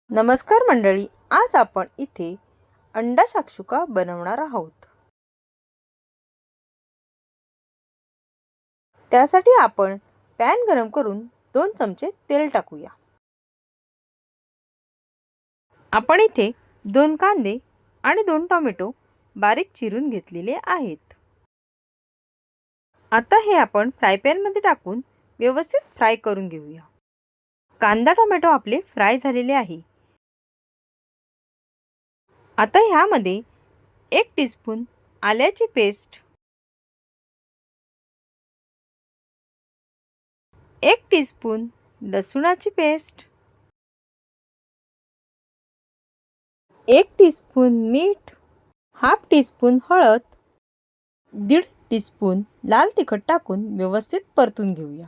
नमस्कार मंडळी, आज आपण इथे अंडा शाक्षुका बनवणार आहोत। त्यासाठी आपण पॅन गरम करून 2 चमचे तेल टाकूया। आपण इथे 2 कांदे आणि 2 टोमॅटो बारीक चिरून घेतलेले आहेत। आता हे आपण फ्राय पॅन मध्ये टाकून व्यवस्थित फ्राय करून घेऊया। कांदा टोमॅटो आपले फ्राय झालेले आहे। आता ह्यामध्ये 1 टीस्पून आल्याची पेस्ट, 1 टीस्पून लसूणाची पेस्ट, 1 टीस्पून मीठ, हाफ टीस्पून हळद, 1.5 टीस्पून लाल तिखट टाकून व्यवस्थित परतून घेऊया।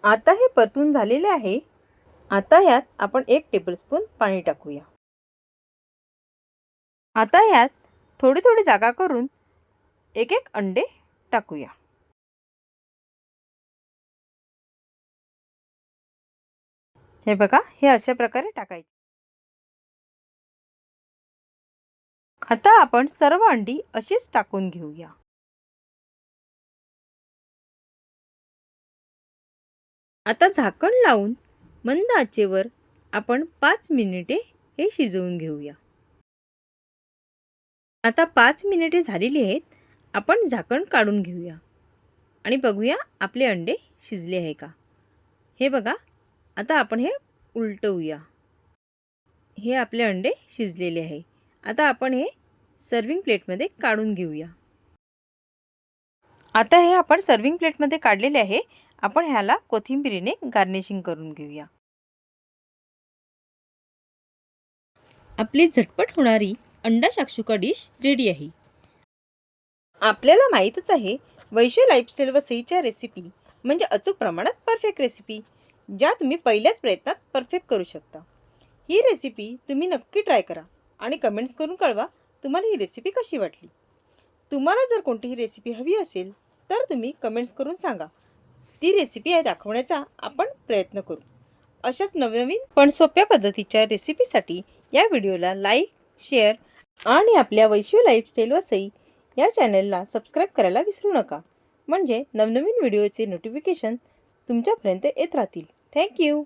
आता हे परतून झालेले आहे। आता यात आपण 1 टेबलस्पून पाणी टाकूया। आता यात थोडी थोडी जागा करून एक एक अंडे टाकूया। हे बघा, हे अशा प्रकारे टाकायचे। आता आपण सर्व अंडी अशीच टाकून घेऊया। आता झाकण लावून मंद आचेवर आपण 5 मिनिटे हे शिजवून घेऊया। आता 5 मिनिटे झालेली आहेत। आपण झाकण काढून घेऊया आणि बघूया आपले अंडे शिजले आहे का। हे बघा, आता आपण हे उलटवूया। हे आपले अंडे शिजलेले आहे। आता आपण हे सर्विंग प्लेटमध्ये काढून घेऊया। आता हे आपण सर्विंग प्लेटमध्ये काढलेले आहे। आपण ह्याला कोथिंबीरीने गार्निशिंग करून घेऊया। आपली झटपट होणारी अंडा शाक्षुका डिश रेडी आहे। आपल्याला माहीतच आहे, वैश्य लाईफस्टाईल व सईच्या रेसिपी म्हणजे अचूक प्रमाणात परफेक्ट रेसिपी, ज्या तुम्ही पहिल्याच प्रयत्नात परफेक्ट करू शकता। ही रेसिपी तुम्ही नक्की ट्राय करा आणि कमेंट्स करून कळवा तुम्हाला ही रेसिपी कशी वाटली। तुम्हाला जर कोणतीही रेसिपी हवी असेल तर तुम्ही कमेंट्स करून सांगा। ती रेसिपी दाखवण्याचा आपण प्रयत्न करू। अशाच नवनवीन पण सोप्या पद्धतीच्या रेसिपीसाठी या व्हिडिओला लाईक, शेअर आणि आपल्या वैश्य लाईफस्टाईल व सई या चॅनलला सबस्क्राईब करायला विसरू नका, म्हणजे नवनवीन व्हिडिओचे नोटिफिकेशन तुमच्यापर्यंत येत राहतील। Thank you.